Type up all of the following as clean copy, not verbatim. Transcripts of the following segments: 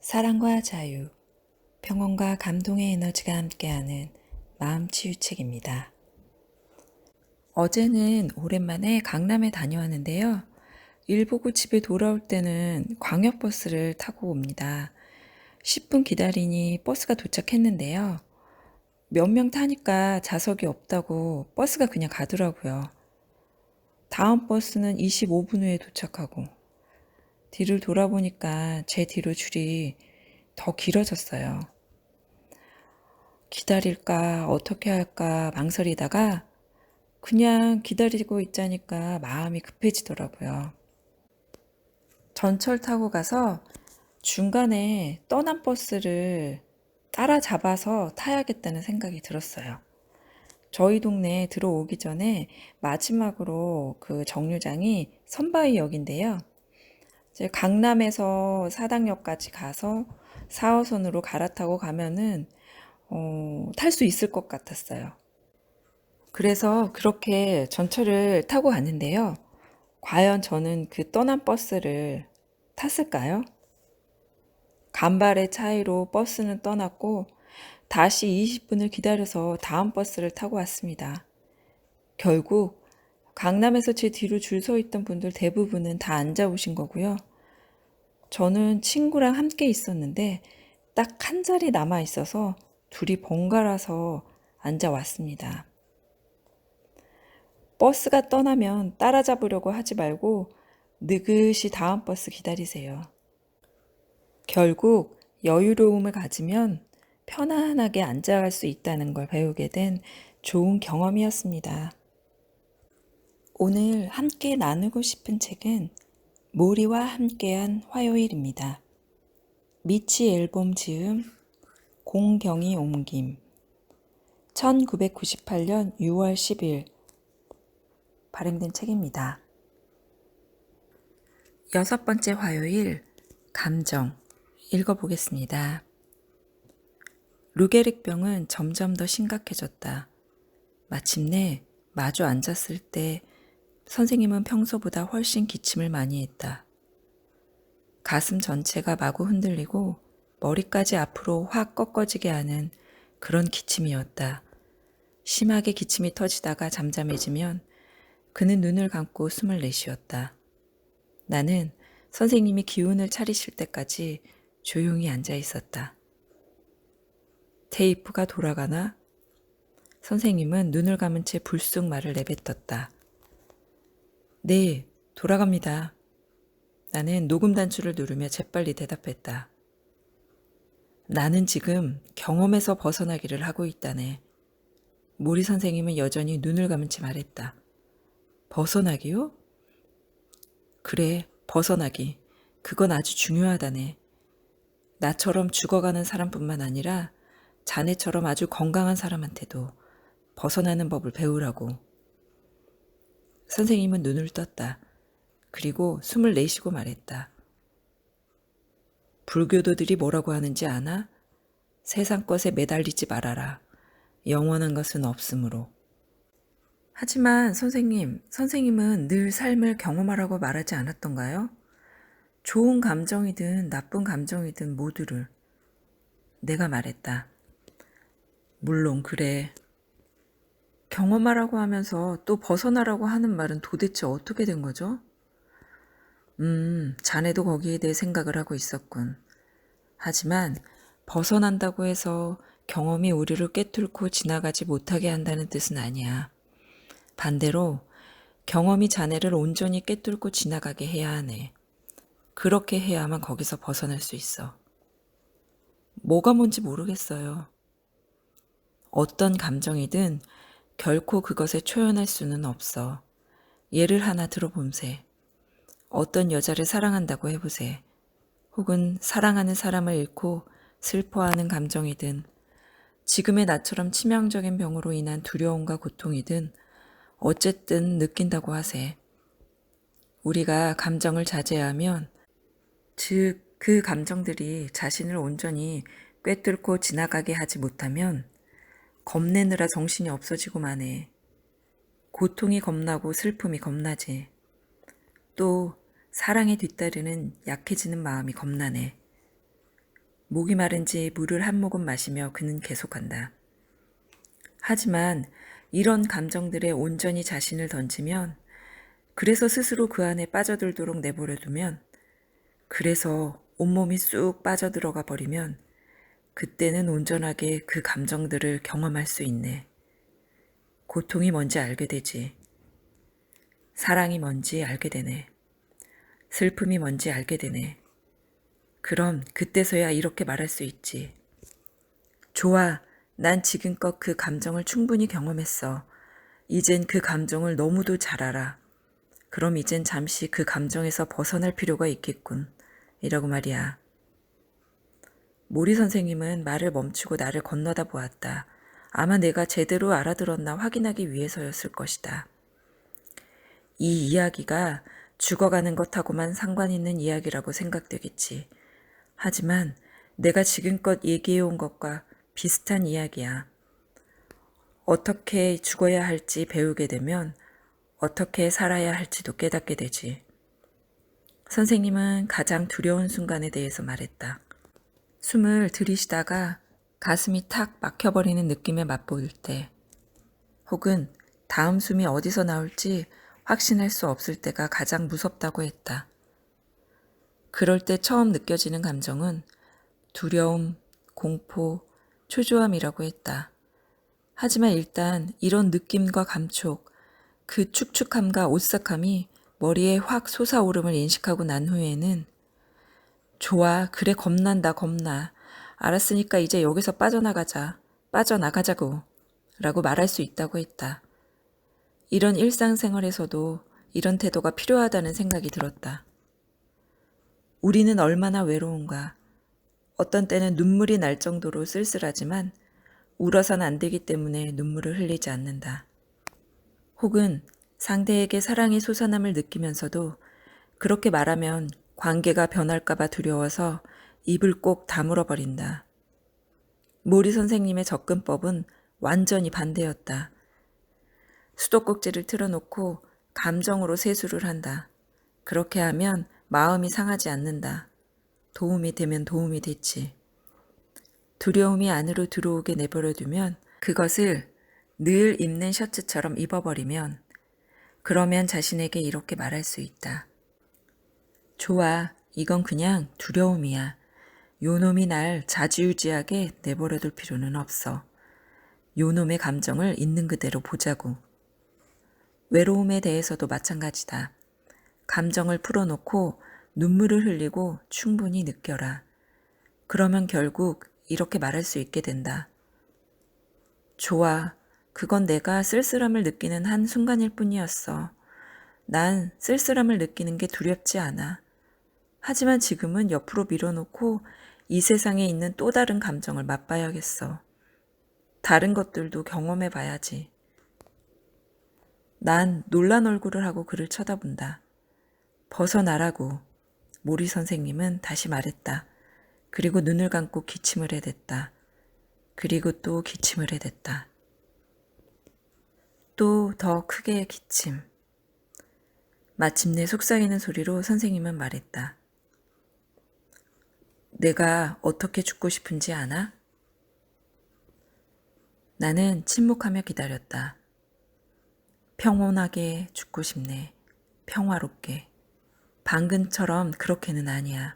사랑과 자유, 평온과 감동의 에너지가 함께하는 마음 치유책입니다. 어제는 오랜만에 강남에 다녀왔는데요. 일 보고 집에 돌아올 때는 광역버스를 타고 옵니다. 10분 기다리니 버스가 도착했는데요. 몇 명 타니까 좌석이 없다고 버스가 그냥 가더라고요. 다음 버스는 25분 후에 도착하고 뒤를 돌아보니까 제 뒤로 줄이 더 길어졌어요. 기다릴까 어떻게 할까 망설이다가 그냥 기다리고 있자니까 마음이 급해지더라고요. 전철 타고 가서 중간에 떠난 버스를 따라잡아서 타야겠다는 생각이 들었어요. 저희 동네에 들어오기 전에 마지막으로 그 정류장이 선바위역인데요. 이제 강남에서 사당역까지 가서 4호선으로 갈아타고 가면은 탈 수 있을 것 같았어요. 그래서 그렇게 전철을 타고 갔는데요. 과연 저는 그 떠난 버스를 탔을까요? 간발의 차이로 버스는 떠났고 다시 20분을 기다려서 다음 버스를 타고 왔습니다. 결국 강남에서 제 뒤로 줄 서 있던 분들 대부분은 다 앉아 오신 거고요. 저는 친구랑 함께 있었는데 딱 한 자리 남아 있어서 둘이 번갈아서 앉아 왔습니다. 버스가 떠나면 따라잡으려고 하지 말고 느긋이 다음 버스 기다리세요. 결국 여유로움을 가지면 편안하게 앉아갈 수 있다는 걸 배우게 된 좋은 경험이었습니다. 오늘 함께 나누고 싶은 책은 모리와 함께한 화요일입니다. 미치 앨범 지음, 공경이 옮김, 1998년 6월 10일 발행된 책입니다. 여섯 번째 화요일, 감정, 읽어보겠습니다. 루게릭병은 점점 더 심각해졌다. 마침내 마주 앉았을 때 선생님은 평소보다 훨씬 기침을 많이 했다. 가슴 전체가 마구 흔들리고 머리까지 앞으로 확 꺾어지게 하는 그런 기침이었다. 심하게 기침이 터지다가 잠잠해지면 그는 눈을 감고 숨을 내쉬었다. 나는 선생님이 기운을 차리실 때까지 조용히 앉아 있었다. 테이프가 돌아가나? 선생님은 눈을 감은 채 불쑥 말을 내뱉었다. 네, 돌아갑니다. 나는 녹음 단추를 누르며 재빨리 대답했다. 나는 지금 경험에서 벗어나기를 하고 있다네. 모리 선생님은 여전히 눈을 감은 채 말했다. 벗어나기요? 그래, 벗어나기. 그건 아주 중요하다네. 나처럼 죽어가는 사람뿐만 아니라 자네처럼 아주 건강한 사람한테도 벗어나는 법을 배우라고. 선생님은 눈을 떴다. 그리고 숨을 내쉬고 말했다. 불교도들이 뭐라고 하는지 아나? 세상 것에 매달리지 말아라. 영원한 것은 없으므로. 하지만 선생님은 늘 삶을 경험하라고 말하지 않았던가요? 좋은 감정이든 나쁜 감정이든 모두를. 내가 말했다. 물론 그래. 경험하라고 하면서 또 벗어나라고 하는 말은 도대체 어떻게 된 거죠? 자네도 거기에 대해 생각을 하고 있었군. 하지만 벗어난다고 해서 경험이 우리를 꿰뚫고 지나가지 못하게 한다는 뜻은 아니야. 반대로 경험이 자네를 온전히 꿰뚫고 지나가게 해야 하네. 그렇게 해야만 거기서 벗어날 수 있어. 뭐가 뭔지 모르겠어요. 어떤 감정이든 결코 그것에 초연할 수는 없어. 예를 하나 들어봄세. 어떤 여자를 사랑한다고 해보세. 혹은 사랑하는 사람을 잃고 슬퍼하는 감정이든 지금의 나처럼 치명적인 병으로 인한 두려움과 고통이든 어쨌든 느낀다고 하세. 우리가 감정을 자제하면 즉 그 감정들이 자신을 온전히 꿰뚫고 지나가게 하지 못하면 겁내느라 정신이 없어지고만 해. 고통이 겁나고 슬픔이 겁나지. 또 사랑에 뒤따르는 약해지는 마음이 겁나네. 목이 마른지 물을 한 모금 마시며 그는 계속한다. 하지만 이런 감정들에 온전히 자신을 던지면, 그래서 스스로 그 안에 빠져들도록 내버려두면, 그래서 온몸이 쑥 빠져들어가 버리면 그때는 온전하게 그 감정들을 경험할 수 있네. 고통이 뭔지 알게 되지. 사랑이 뭔지 알게 되네. 슬픔이 뭔지 알게 되네. 그럼 그때서야 이렇게 말할 수 있지. 좋아, 난 지금껏 그 감정을 충분히 경험했어. 이젠 그 감정을 너무도 잘 알아. 그럼 이젠 잠시 그 감정에서 벗어날 필요가 있겠군. 이라고 말이야. 모리 선생님은 말을 멈추고 나를 건너다 보았다. 아마 내가 제대로 알아들었나 확인하기 위해서였을 것이다. 이 이야기가 죽어가는 것하고만 상관 있는 이야기라고 생각되겠지. 하지만 내가 지금껏 얘기해온 것과 비슷한 이야기야. 어떻게 죽어야 할지 배우게 되면 어떻게 살아야 할지도 깨닫게 되지. 선생님은 가장 두려운 순간에 대해서 말했다. 숨을 들이쉬다가 가슴이 탁 막혀버리는 느낌에 맛보일 때, 혹은 다음 숨이 어디서 나올지 확신할 수 없을 때가 가장 무섭다고 했다. 그럴 때 처음 느껴지는 감정은 두려움, 공포, 초조함이라고 했다. 하지만 일단 이런 느낌과 감촉, 그 축축함과 오싹함이 머리에 확 솟아오름을 인식하고 난 후에는 좋아, 그래 겁난다 겁나. 알았으니까 이제 여기서 빠져나가자. 빠져나가자고. 라고 말할 수 있다고 했다. 이런 일상생활에서도 이런 태도가 필요하다는 생각이 들었다. 우리는 얼마나 외로운가. 어떤 때는 눈물이 날 정도로 쓸쓸하지만 울어선 안 되기 때문에 눈물을 흘리지 않는다. 혹은 상대에게 사랑의 솟아남을 느끼면서도 그렇게 말하면 관계가 변할까봐 두려워서 입을 꼭 다물어 버린다. 모리 선생님의 접근법은 완전히 반대였다. 수도꼭지를 틀어놓고 감정으로 세수를 한다. 그렇게 하면 마음이 상하지 않는다. 도움이 되면 도움이 됐지. 두려움이 안으로 들어오게 내버려두면 그것을 늘 입는 셔츠처럼 입어버리면 그러면 자신에게 이렇게 말할 수 있다. 좋아, 이건 그냥 두려움이야. 요놈이 날 좌지우지하게 내버려둘 필요는 없어. 요놈의 감정을 있는 그대로 보자고. 외로움에 대해서도 마찬가지다. 감정을 풀어놓고 눈물을 흘리고 충분히 느껴라. 그러면 결국 이렇게 말할 수 있게 된다. 좋아, 그건 내가 쓸쓸함을 느끼는 한 순간일 뿐이었어. 난 쓸쓸함을 느끼는 게 두렵지 않아. 하지만 지금은 옆으로 밀어놓고 이 세상에 있는 또 다른 감정을 맛봐야겠어. 다른 것들도 경험해 봐야지. 난 놀란 얼굴을 하고 그를 쳐다본다. 벗어나라고 모리 선생님은 다시 말했다. 그리고 눈을 감고 기침을 해댔다. 그리고 또 기침을 해댔다. 또 더 크게 기침. 마침내 속삭이는 소리로 선생님은 말했다. 내가 어떻게 죽고 싶은지 아나? 나는 침묵하며 기다렸다. 평온하게 죽고 싶네. 평화롭게. 방금처럼 그렇게는 아니야.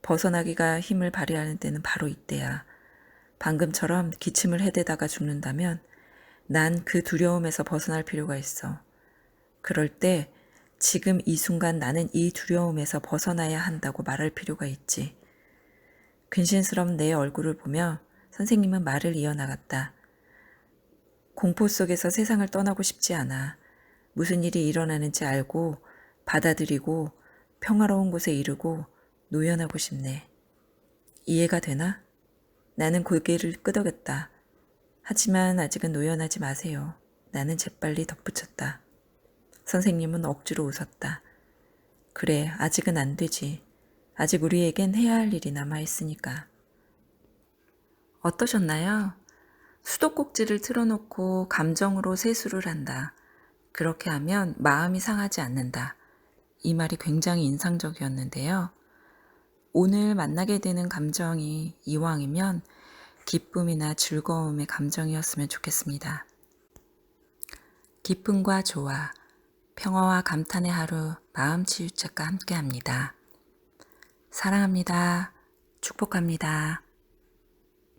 벗어나기가 힘을 발휘하는 때는 바로 이때야. 방금처럼 기침을 해대다가 죽는다면 난 그 두려움에서 벗어날 필요가 있어. 그럴 때 지금 이 순간 나는 이 두려움에서 벗어나야 한다고 말할 필요가 있지. 근신스러운 내 얼굴을 보며 선생님은 말을 이어나갔다. 공포 속에서 세상을 떠나고 싶지 않아. 무슨 일이 일어나는지 알고 받아들이고 평화로운 곳에 이르고 노연하고 싶네. 이해가 되나? 나는 고개를 끄덕였다. 하지만 아직은 노연하지 마세요. 나는 재빨리 덧붙였다. 선생님은 억지로 웃었다. 그래, 아직은 안 되지. 아직 우리에겐 해야 할 일이 남아있으니까. 어떠셨나요? 수도꼭지를 틀어놓고 감정으로 세수를 한다. 그렇게 하면 마음이 상하지 않는다. 이 말이 굉장히 인상적이었는데요. 오늘 만나게 되는 감정이 이왕이면 기쁨이나 즐거움의 감정이었으면 좋겠습니다. 기쁨과 조화, 평화와 감탄의 하루 마음치유책과 함께합니다. 사랑합니다. 축복합니다.